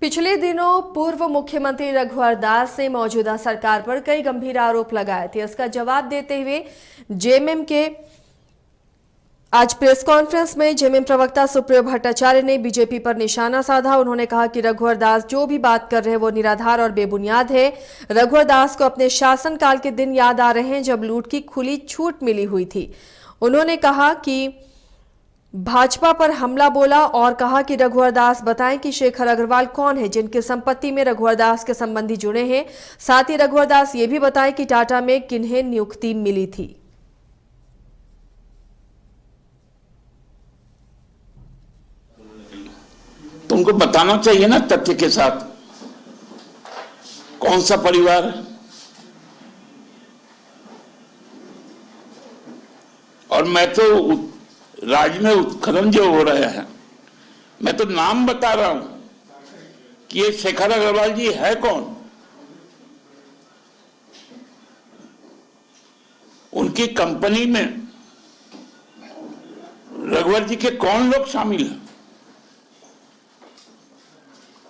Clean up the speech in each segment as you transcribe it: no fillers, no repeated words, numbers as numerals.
पिछले दिनों पूर्व मुख्यमंत्री रघुवर दास ने मौजूदा सरकार पर कई गंभीर आरोप लगाए थे। इसका जवाब देते हुए जेएमएम के आज प्रेस कॉन्फ्रेंस में जेएमएम प्रवक्ता सुप्रियो भट्टाचार्य ने बीजेपी पर निशाना साधा। उन्होंने कहा कि रघुवर दास जो भी बात कर रहे हैं वो निराधार और बेबुनियाद है। रघुवर दास को अपने शासनकाल के दिन याद आ रहे हैं जब लूट की खुली छूट मिली हुई थी। उन्होंने कहा कि भाजपा पर हमला बोला और कहा कि रघुवर दास बताएं कि शेखर अग्रवाल कौन है जिनकी संपत्ति में रघुवर दास के संबंधी जुड़े हैं। साथ ही रघुवर दास ये भी बताएं कि टाटा में किन्हें नियुक्ति मिली थी। तुमको बताना चाहिए ना तथ्य के साथ कौन सा परिवार है। और मैं तो राज्य में उत्खनन जो हो रहा है, मैं तो नाम बता रहा हूं कि ये शेखर अग्रवाल जी है कौन, उनकी कंपनी में रघुवर जी के कौन लोग शामिल हैं,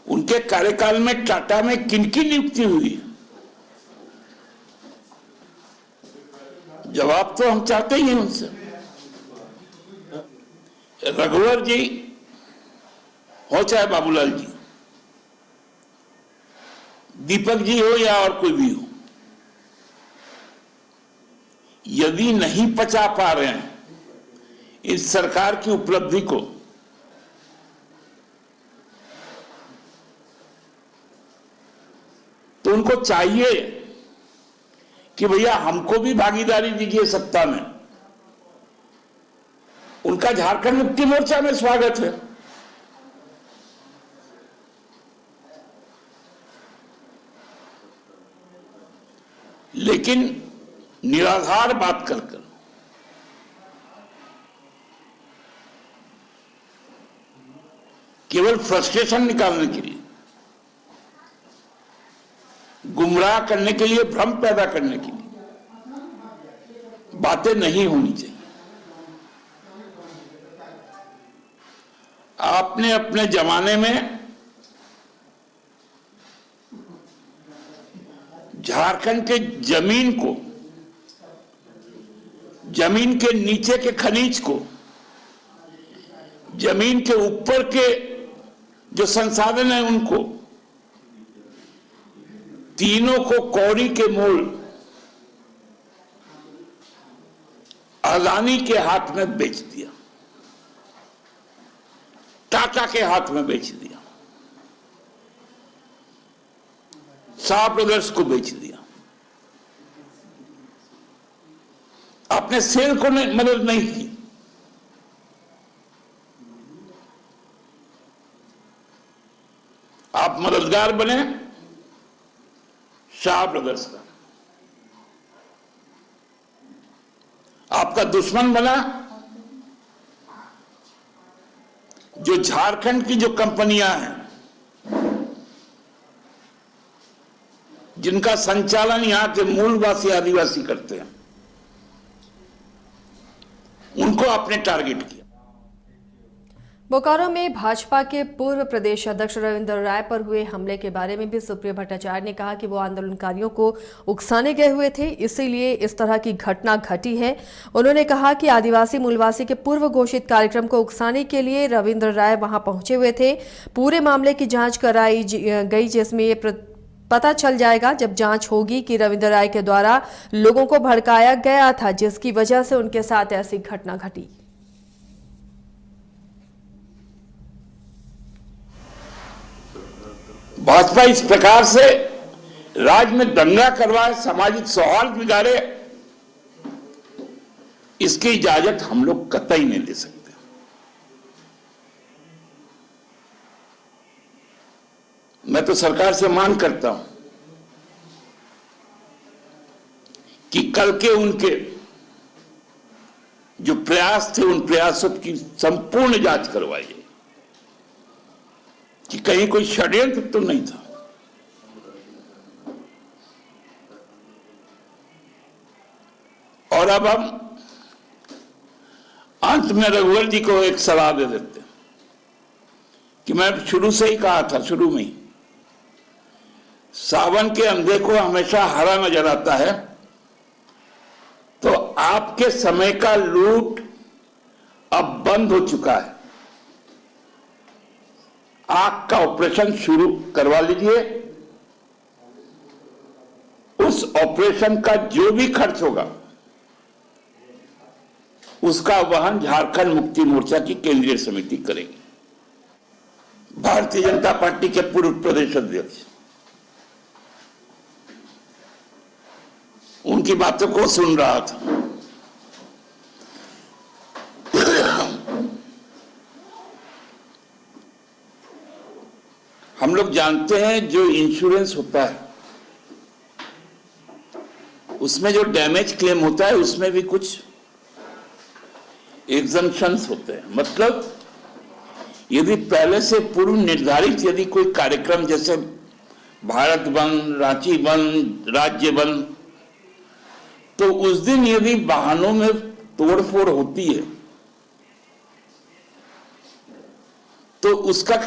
उनके कार्यकाल में टाटा में किनकी नियुक्ति हुई। जवाब तो हम चाहते ही हैं उनसे। रघुवर जी हो चाहे बाबूलाल जी, दीपक जी हो या और कोई भी हो, यदि नहीं पचा पा रहे हैं इस सरकार की उपलब्धि को, तो उनको चाहिए कि भैया हमको भी भागीदारी दीजिए सत्ता में। उनका झारखंड मुक्ति मोर्चा में स्वागत है, लेकिन निराधार बात कर केवल फ्रस्ट्रेशन निकालने के लिए, गुमराह करने के लिए, भ्रम पैदा करने के लिए बातें नहीं होनी चाहिए। आपने अपने जमाने में झारखंड के जमीन को, जमीन के नीचे के खनिज को, जमीन के ऊपर के जो संसाधन है उनको, तीनों को कौड़ी के मोल अदानी के हाथ में बेच दिया, टाटा के हाथ में बेच दिया, शाह ब्रदर्स को बेच दिया। आपने सेल को मदद नहीं की। आप मददगार बने शाह ब्रदर्स का, आपका दुश्मन बना जो झारखंड की जो कंपनियां हैं जिनका संचालन यहां के मूलवासी आदिवासी करते हैं, उनको आपने टारगेट किया। बोकारो में भाजपा के पूर्व प्रदेश अध्यक्ष रविंद्र राय पर हुए हमले के बारे में भी सुप्रियो भट्टाचार्य ने कहा कि वो आंदोलनकारियों को उकसाने गए हुए थे, इसीलिए इस तरह की घटना घटी है। उन्होंने कहा कि आदिवासी मूलवासी के पूर्व घोषित कार्यक्रम को उकसाने के लिए रविंद्र राय वहां पहुंचे हुए थे। पूरे मामले की जांच कराई गई, जिसमें ये पता चल जाएगा जब जांच होगी कि रविंद्र राय के द्वारा लोगों को भड़काया गया था, जिसकी वजह से उनके साथ ऐसी घटना घटी। भाजपा इस प्रकार से राज्य में दंगा करवाए, सामाजिक सौहार्द बिगाड़े, इसकी इजाजत हम लोग कतई नहीं दे सकते। मैं तो सरकार से मांग करता हूं कि कल के उनके जो प्रयास थे, उन प्रयासों की संपूर्ण जांच करवाई जाए कि कहीं कोई षड्यंत्र तो नहीं था। और अब हम अंत में रघुवर जी को एक सलाह दे देते हैं कि मैं शुरू से ही कहा था, शुरू में ही सावन के अंधे को हमेशा हरा नजर आता है, तो आपके समय का लूट अब बंद हो चुका है। आग का ऑपरेशन शुरू करवा लीजिए। उस ऑपरेशन का जो भी खर्च होगा उसका वहन झारखंड मुक्ति मोर्चा की केंद्रीय समिति करेगी। भारतीय जनता पार्टी के पूर्व प्रदेश अध्यक्ष उनकी बातों को सुन रहा था। हम लोग जानते हैं जो इंश्योरेंस होता है उसमें जो डैमेज क्लेम होता है उसमें भी कुछ एग्जम्पशंस होते हैं। मतलब यदि पहले से पूर्व निर्धारित यदि कोई कार्यक्रम जैसे भारत बंद, रांची बंद, राज्य बंद, तो उस दिन यदि वाहनों में तोड़फोड़ होती है तो उसका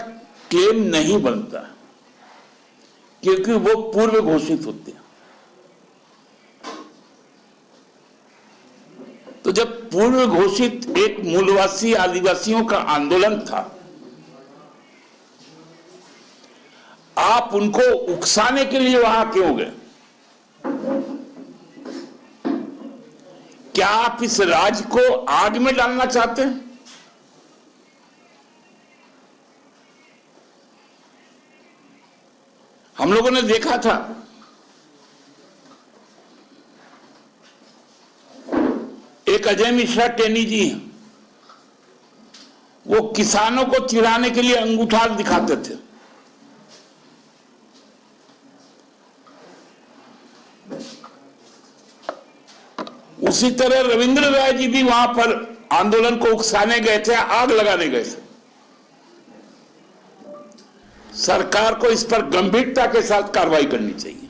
क्लेम नहीं बनता, क्योंकि वो पूर्व घोषित होते हैं। तो जब पूर्व घोषित एक मूलवासी आदिवासियों का आंदोलन था, आप उनको उकसाने के लिए वहां क्यों गए? क्या आप इस राज्य को आग में डालना चाहते हैं? हम लोगों ने देखा था एक अजय मिश्रा टेनी जी हैं, वो किसानों को चिढ़ाने के लिए अंगूठा दिखाते थे। उसी तरह रविंद्र राय जी भी वहां पर आंदोलन को उकसाने गए थे, आग लगाने गए थे। सरकार को इस पर गंभीरता के साथ कार्रवाई करनी चाहिए।